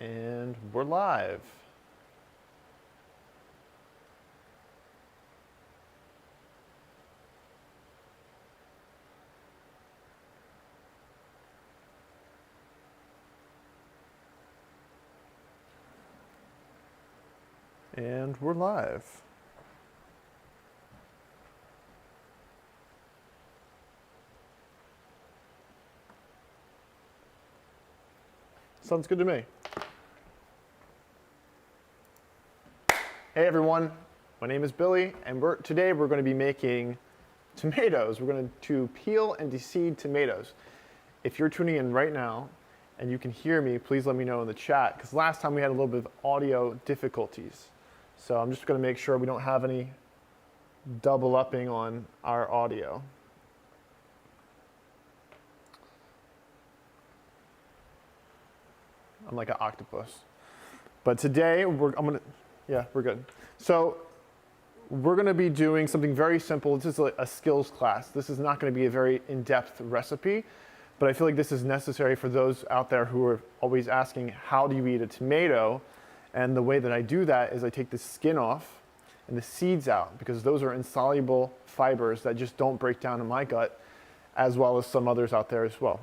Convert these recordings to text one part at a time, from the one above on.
And we're live. And we're live. Sounds good to me. Hey everyone, my name is Billy, and today we're going to be making tomatoes. We're going to peel and deseed tomatoes. If you're tuning in right now and you can hear me, please let me know in the chat, because last time we had a little bit of audio difficulties. So I'm just going to make sure we don't have any double upping on our audio. I'm like an octopus. But today, we're good. So we're gonna be doing something very simple. This is a skills class. This is not gonna be a very in-depth recipe, but I feel like this is necessary for those out there who are always asking, how do you eat a tomato? And the way that I do that is I take the skin off and the seeds out, because those are insoluble fibers that just don't break down in my gut, as well as some others out there as well.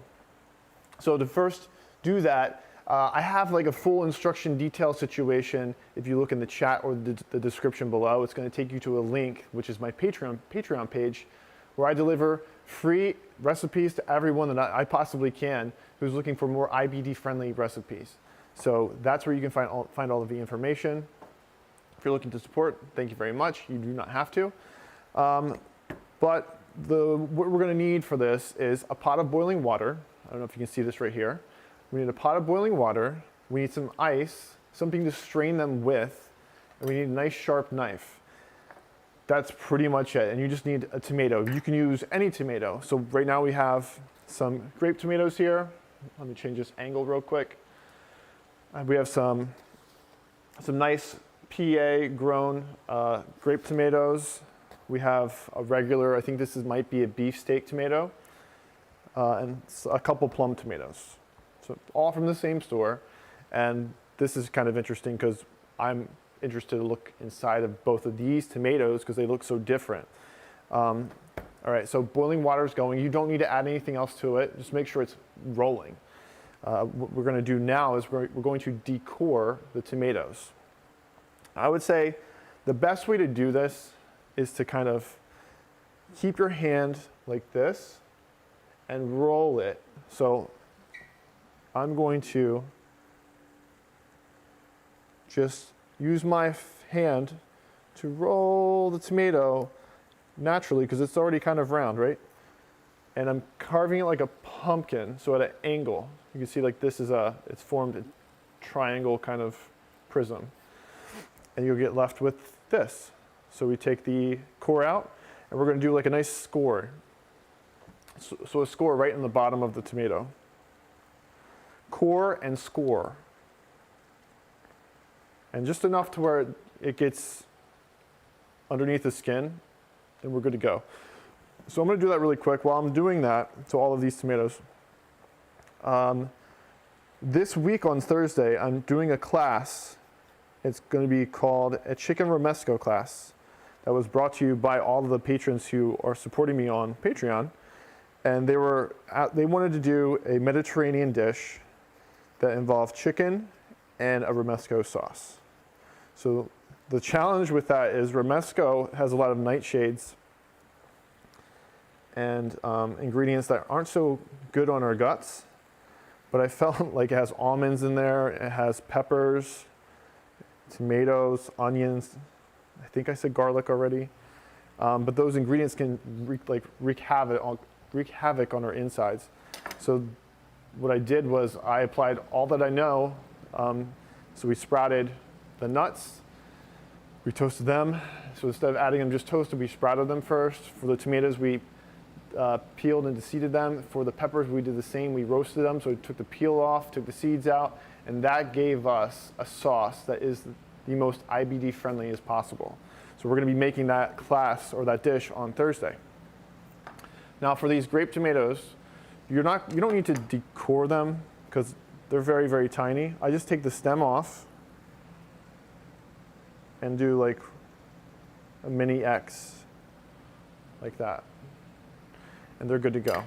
So to first do that, I have like a full instruction detail situation. If you look in the chat or the description below, it's going to take you to a link, which is my Patreon page, where I deliver free recipes to everyone that I possibly can who's looking for more IBD-friendly recipes. So that's where you can find all of the information. If you're looking to support, thank you very much. You do not have to. But what we're going to need for this is a pot of boiling water. I don't know if you can see this right here. We need a pot of boiling water, we need some ice, something to strain them with, and we need a nice sharp knife. That's pretty much it, and you just need a tomato. You can use any tomato. So right now we have some grape tomatoes here. Let me change this angle real quick. We have some nice PA grown grape tomatoes. We have a regular, I think this might be a beefsteak tomato, and a couple plum tomatoes. So all from the same store, and this is kind of interesting because I'm interested to look inside of both of these tomatoes because they look so different. All right, so boiling water is going. You don't need to add anything else to it. Just make sure it's rolling. What we're going to do now is we're going to decore the tomatoes. I would say the best way to do this is to kind of keep your hand like this and roll it. So I'm going to just use my hand to roll the tomato naturally, because it's already kind of round, right? And I'm carving it like a pumpkin, so at an angle. You can see like this is it's formed a triangle kind of prism. And you'll get left with this. So we take the core out, and we're going to do like a nice score. So a score right in the bottom of the tomato. Core and score. And just enough to where it gets underneath the skin, and we're good to go. So I'm going to do that really quick. While I'm doing that to all of these tomatoes, this week on Thursday, I'm doing a class. It's going to be called a chicken romesco class that was brought to you by all of the patrons who are supporting me on Patreon. And they wanted to do a Mediterranean dish that involved chicken and a romesco sauce. So the challenge with that is romesco has a lot of nightshades and ingredients that aren't so good on our guts, but I felt like it has almonds in there, it has peppers, tomatoes, onions, I think I said garlic already, but those ingredients can wreak havoc on our insides. So what I did was I applied all that I know. So we sprouted the nuts, we toasted them. So instead of adding them just toasted, we sprouted them first. For the tomatoes, we peeled and deseeded them. For the peppers, we did the same. We roasted them, so we took the peel off, took the seeds out, and that gave us a sauce that is the most IBD friendly as possible. So we're going to be making that class or that dish on Thursday. Now for these grape tomatoes, you don't need to decore them because They're very, very tiny. I just take the stem off and do like a mini X, like that. And they're good to go.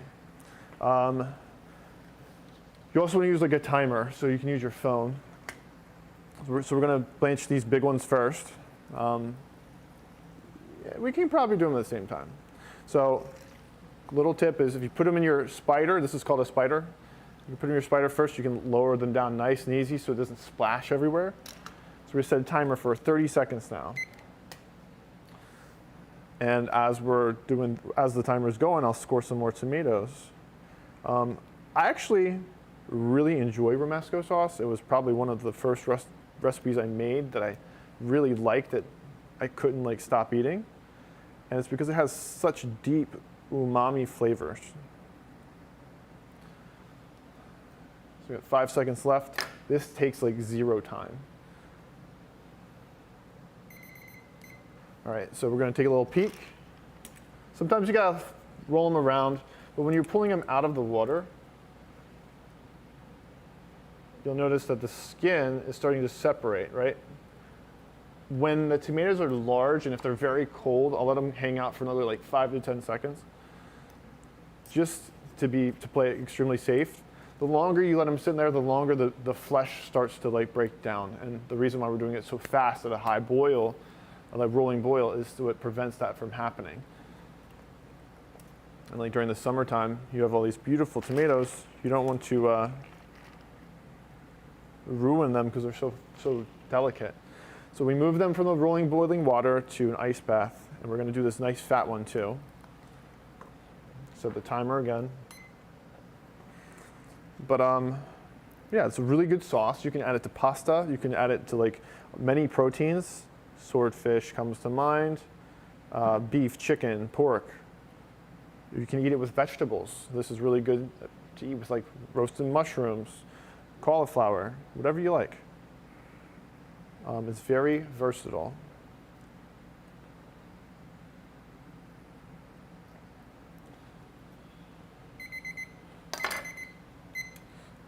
You also want to use like a timer, so you can use your phone. So we're going to blanch these big ones first. Yeah, we can probably do them at the same time. So little tip is if you put them in your spider, this is called a spider. You put them in your spider first, you can lower them down nice and easy so it doesn't splash everywhere. So we set a timer for 30 seconds now. And as the timer's going, I'll score some more tomatoes. I actually really enjoy romesco sauce. It was probably one of the first recipes I made that I really liked that I couldn't like stop eating. And it's because it has such deep umami flavors. So we got 5 seconds left. This takes like 0 time. All right, so we're gonna take a little peek. Sometimes you gotta roll them around, but when you're pulling them out of the water, you'll notice that the skin is starting to separate, right? When the tomatoes are large and if they're very cold, I'll let them hang out for another like 5 to 10 seconds. Just to play it extremely safe. The longer you let them sit in there, the longer the flesh starts to like break down. And the reason why we're doing it so fast at a high boil, like rolling boil, is so it prevents that from happening. And like during the summertime, you have all these beautiful tomatoes. You don't want to ruin them because they're so delicate. So we move them from the rolling boiling water to an ice bath, and we're going to do this nice fat one too. Set the timer again. But yeah, it's a really good sauce. You can add it to pasta. You can add it to like many proteins. Swordfish comes to mind. Beef, chicken, pork. You can eat it with vegetables. This is really good to eat with like roasted mushrooms, cauliflower, whatever you like. It's very versatile.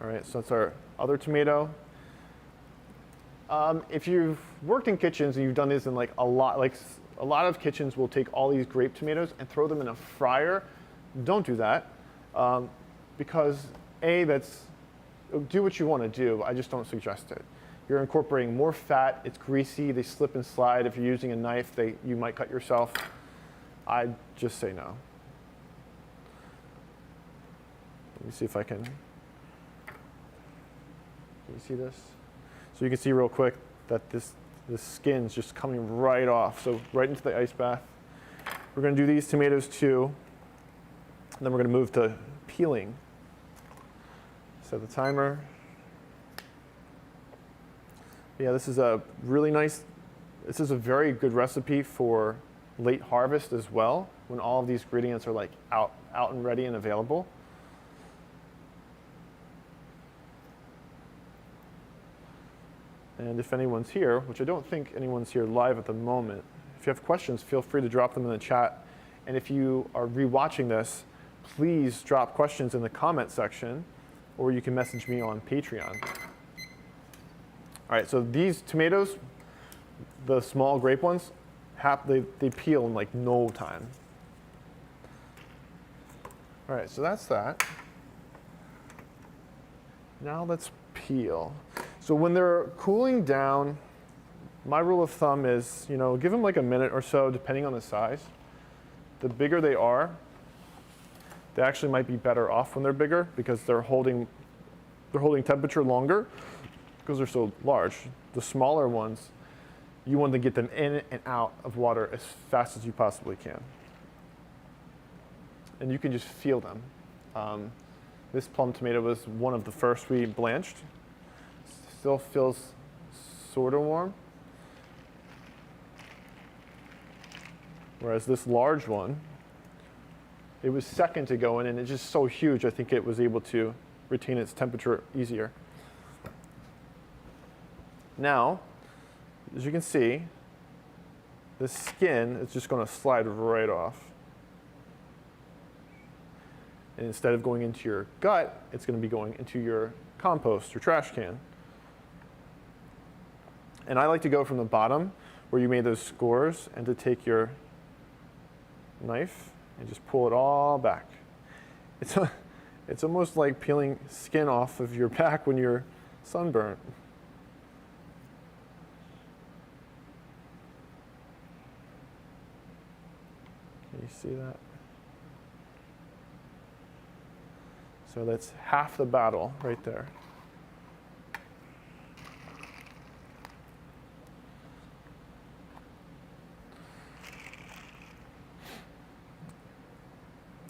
All right, so that's our other tomato. If you've worked in kitchens and you've done this in like a lot of kitchens will take all these grape tomatoes and throw them in a fryer. Don't do that, because do what you want to do. I just don't suggest it. You're incorporating more fat. It's greasy. They slip and slide. If you're using a knife, you might cut yourself. I'd just say no. Let me see if I can. Can you see this? So you can see real quick that this skin's just coming right off. So right into the ice bath. We're going to do these tomatoes too. And then we're going to move to peeling. Set the timer. Yeah, this is a really nice, this is a very good recipe for late harvest as well, when all of these ingredients are like out and ready and available. And if anyone's here, which I don't think anyone's here live at the moment, if you have questions, feel free to drop them in the chat. And if you are rewatching this, please drop questions in the comment section, or you can message me on Patreon. All right, so these tomatoes, the small grape ones, they peel in like no time. All right, so that's that. Now let's peel. So when they're cooling down, my rule of thumb is, give them like a minute or so, depending on the size. The bigger they are, they actually might be better off when they're bigger because they're holding temperature longer because they're so large. The smaller ones, you want to get them in and out of water as fast as you possibly can. And you can just feel them. This plum tomato was one of the first we blanched. Still feels sort of warm. Whereas this large one, it was second to go in, and it's just so huge, I think it was able to retain its temperature easier. Now, as you can see, the skin is just going to slide right off. And instead of going into your gut, it's going to be going into your compost, your trash can. And I like to go from the bottom where you made those scores and to take your knife and just pull it all back. It's almost like peeling skin off of your back when you're sunburnt. Can you see that? So that's half the battle right there.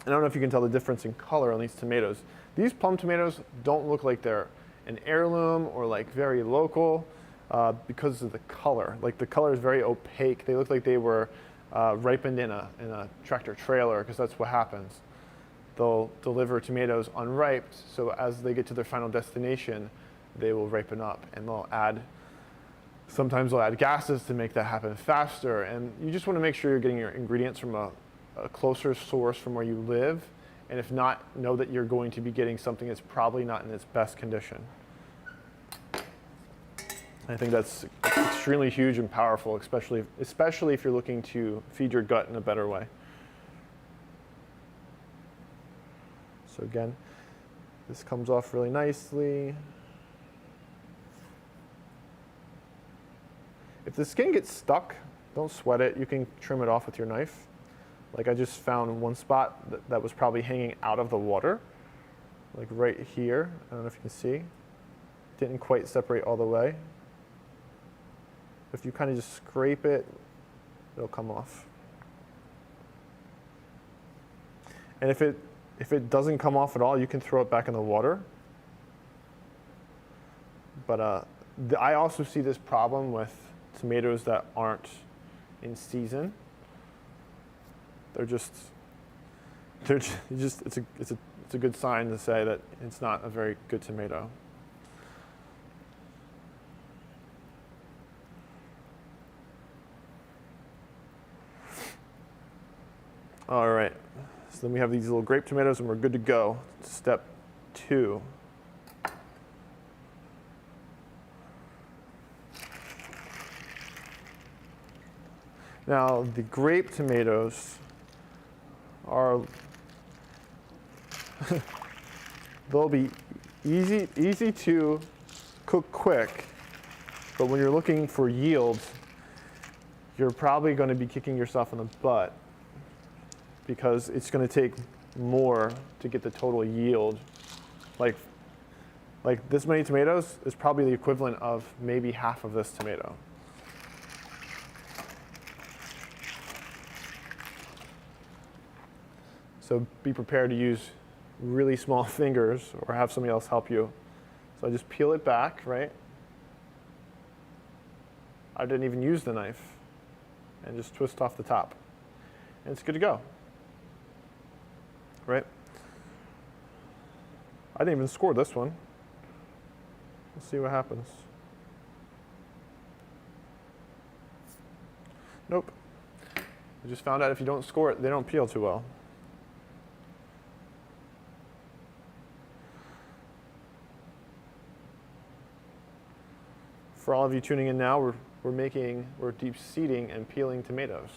I don't know if you can tell the difference in color on these tomatoes. These plum tomatoes don't look like they're an heirloom or like very local because of the color. Like the color is very opaque. They look like they were ripened in a tractor trailer, because that's what happens. They'll deliver tomatoes unripe, so as they get to their final destination, they will ripen up, and sometimes they'll add gases to make that happen faster. And you just want to make sure you're getting your ingredients from a closer source from where you live, and if not, know that you're going to be getting something that's probably not in its best condition. I think that's extremely huge and powerful, especially if you're looking to feed your gut in a better way. So again, this comes off really nicely. If the skin gets stuck, don't sweat it. You can trim it off with your knife. Like I just found one spot that was probably hanging out of the water, like right here. I don't know if you can see. Didn't quite separate all the way. If you kind of just scrape it, it'll come off. And if it doesn't come off at all, you can throw it back in the water. But I also see this problem with tomatoes that aren't in season. It's a good sign to say that it's not a very good tomato. All right, so then we have these little grape tomatoes and we're good to go. Step 2. Now the grape tomatoes they'll be easy to cook quick, but when you're looking for yield, you're probably going to be kicking yourself in the butt, because it's going to take more to get the total yield. Like this many tomatoes is probably the equivalent of maybe half of this tomato. So be prepared to use really small fingers or have somebody else help you. So I just peel it back, right? I didn't even use the knife, and just twist off the top. And it's good to go, right? I didn't even score this one. Let's see what happens. Nope. I just found out if you don't score it, they don't peel too well. For all of you tuning in now, we're deep seeding and peeling tomatoes.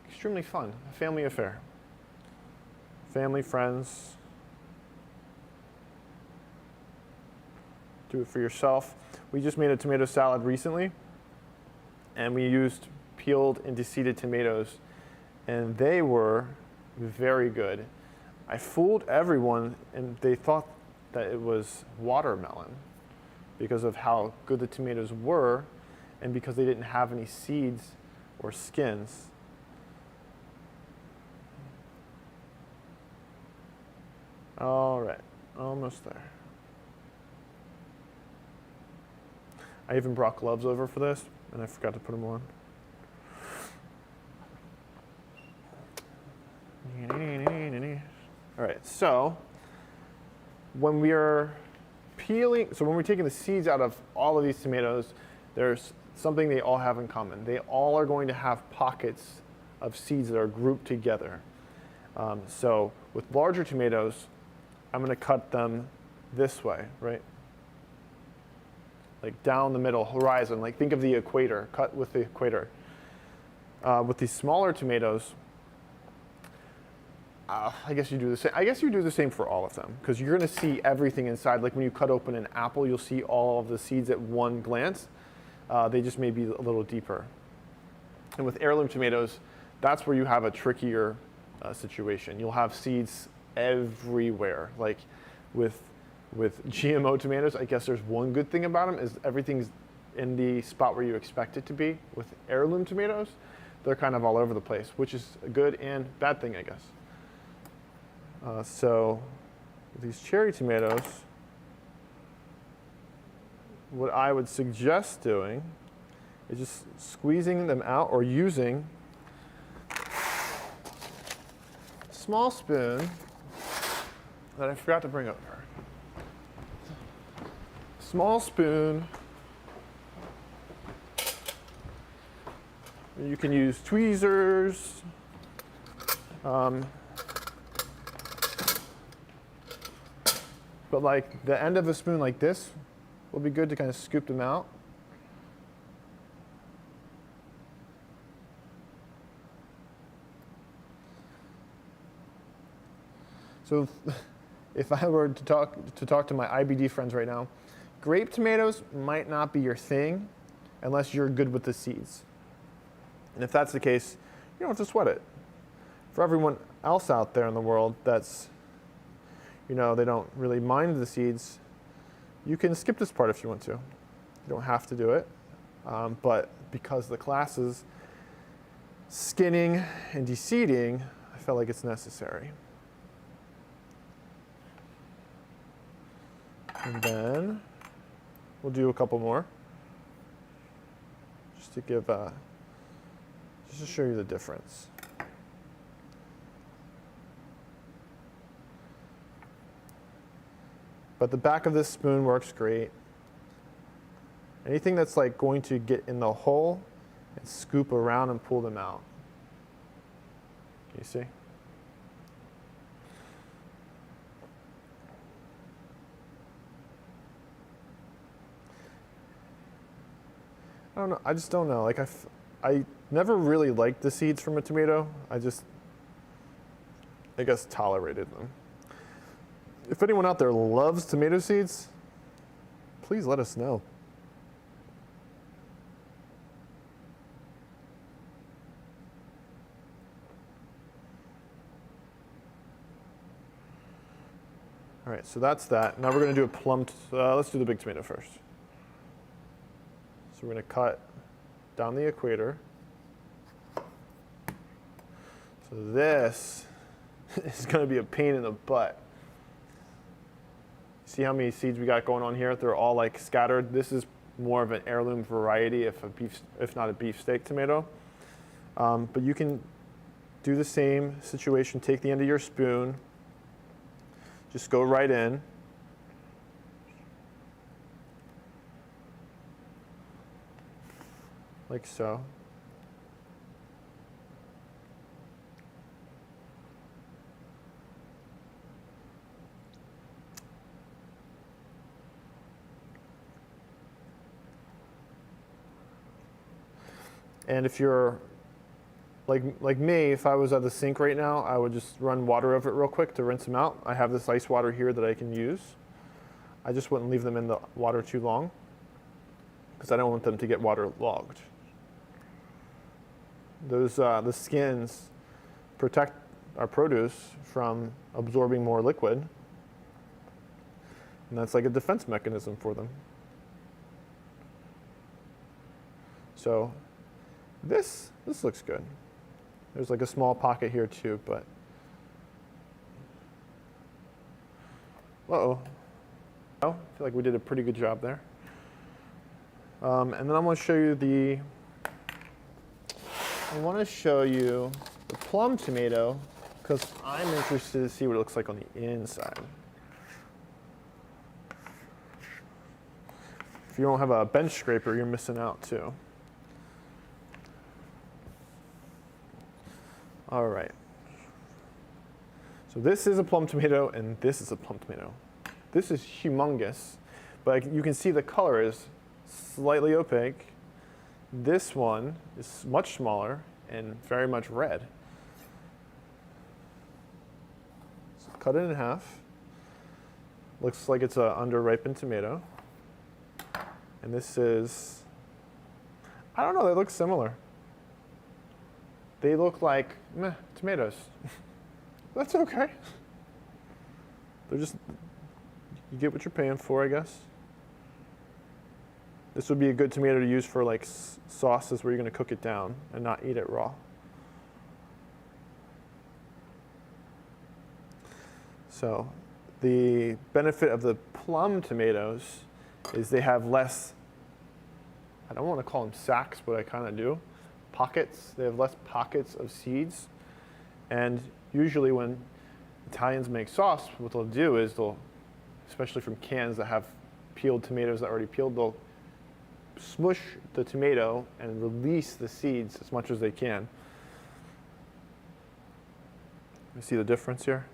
Extremely fun, a family affair. Family, friends. Do it for yourself. We just made a tomato salad recently, and we used peeled and deseeded tomatoes, and they were very good. I fooled everyone, and they thought that it was watermelon, because of how good the tomatoes were and because they didn't have any seeds or skins. All right, almost there. I even brought gloves over for this, and I forgot to put them on. All right, so when we're taking the seeds out of all of these tomatoes, there's something they all have in common. They all are going to have pockets of seeds that are grouped together. So with larger tomatoes, I'm going to cut them this way, right? Like down the middle, horizon. Like think of the equator, cut with the equator. With these smaller tomatoes, I guess you do the same. I guess you do the same for all of them, because you're going to see everything inside. Like when you cut open an apple, you'll see all of the seeds at one glance. They just may be a little deeper. And with heirloom tomatoes, that's where you have a trickier situation. You'll have seeds everywhere. Like with GMO tomatoes, I guess there's one good thing about them is everything's in the spot where you expect it to be. With heirloom tomatoes, they're kind of all over the place, which is a good and bad thing, I guess. So with these cherry tomatoes, what I would suggest doing is just squeezing them out or using a small spoon that I forgot to bring over. Small spoon. You can use tweezers. But like the end of a spoon like this will be good to kind of scoop them out. So if I were to talk to my IBD friends right now, grape tomatoes might not be your thing unless you're good with the seeds. And if that's the case, you don't have to sweat it. For everyone else out there in the world that's, they don't really mind the seeds, you can skip this part if you want to. You don't have to do it. But because the class is skinning and deseeding, I felt like it's necessary. And then we'll do a couple more, just to give, just to show you the difference. But the back of this spoon works great. Anything that's like going to get in the hole and scoop around and pull them out. Can you see? I don't know. I just don't know. Like I never really liked the seeds from a tomato. I guess tolerated them. If anyone out there loves tomato seeds, please let us know. All right, so that's that. Now we're going to do a plum. Let's do the big tomato first. So we're going to cut down the equator. So this is going to be a pain in the butt. See how many seeds we got going on here? They're all like scattered. This is more of an heirloom variety, if not a beefsteak tomato. But you can do the same situation. Take the end of your spoon. Just go right in. Like so. And if you're like me, if I was at the sink right now, I would just run water over it real quick to rinse them out. I have this ice water here that I can use. I just wouldn't leave them in the water too long because I don't want them to get waterlogged. Those the skins protect our produce from absorbing more liquid, and that's like a defense mechanism for them. So this looks good. There's like a small pocket here too, but uh-oh. I feel like we did a pretty good job there. And then I'm going to show you I want to show you the plum tomato because I'm interested to see what it looks like on the inside. If you don't have a bench scraper, you're missing out too. All right. So this is a plum tomato and this is a plum tomato. This is humongous, but you can see the color is slightly opaque. This one is much smaller and very much red. So cut it in half. Looks like it's an under-ripened tomato. And this is, I don't know, they look similar. They look like meh, tomatoes. That's okay. They're just, you get what you're paying for, I guess. This would be a good tomato to use for like sauces where you're going to cook it down and not eat it raw. So the benefit of the plum tomatoes is they have less, I don't want to call them sacks, but I kind of do, pockets. They have less pockets of seeds. And usually when Italians make sauce, what they'll do is they'll, especially from cans that have peeled tomatoes that are already peeled, they'll smush the tomato and release the seeds as much as they can. You see the difference here?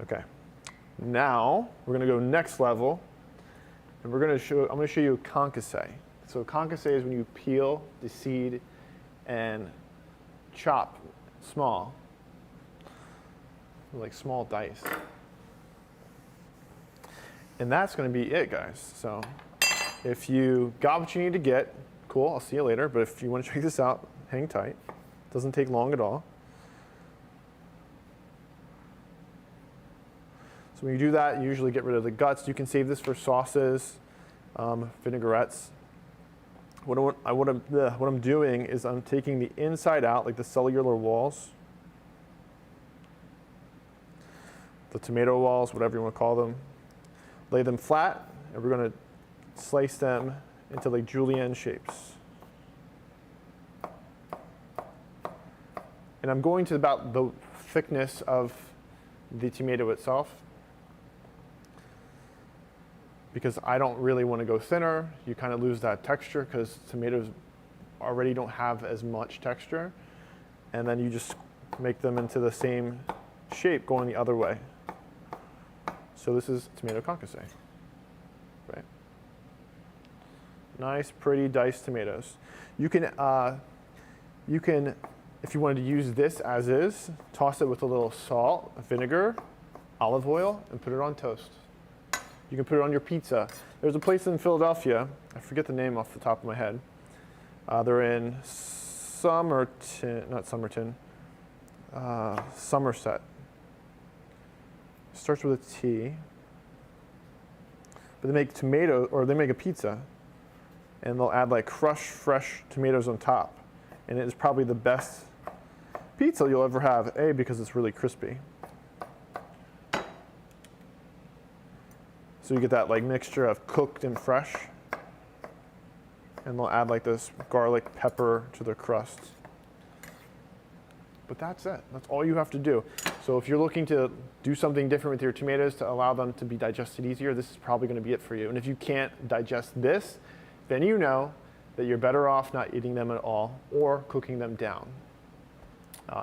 Okay, now we're going to go next level, and I'm going to show you concasse. So concasse is when you peel, deseed, and chop small, like small dice. And that's going to be it, guys. So if you got what you need to get, cool, I'll see you later. But if you want to check this out, hang tight. Doesn't take long at all. So when you do that, you usually get rid of the guts. You can save this for sauces, vinaigrettes. What I'm doing is I'm taking the inside out, like the cellular walls, the tomato walls, whatever you want to call them. Lay them flat, and we're going to slice them into like julienne shapes. And I'm going to about the thickness of the tomato itself, because I don't really want to go thinner. You kind of lose that texture because tomatoes already don't have as much texture. And then you just make them into the same shape going the other way. So this is tomato concasse, right? Nice, pretty diced tomatoes. You can, if you wanted to use this as is, toss it with a little salt, vinegar, olive oil, and put it on toast. You can put it on your pizza. There's a place in Philadelphia, I forget the name off the top of my head. They're in Somerset. Starts with a T. But they make tomato, or they make a pizza, and they'll add like crushed fresh tomatoes on top. And it is probably the best pizza you'll ever have, A, because it's really crispy. So you get that like mixture of cooked and fresh. And they'll add like this garlic pepper to the crust. But that's it. That's all you have to do. So if you're looking to do something different with your tomatoes to allow them to be digested easier, this is probably going to be it for you. And if you can't digest this, then you know that you're better off not eating them at all or cooking them down.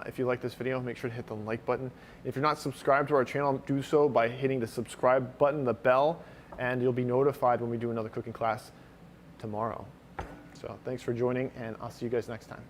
If you like this video, make sure to hit the like button. If you're not subscribed to our channel, do so by hitting the subscribe button, the bell, and you'll be notified when we do another cooking class tomorrow. So thanks for joining, and I'll see you guys next time.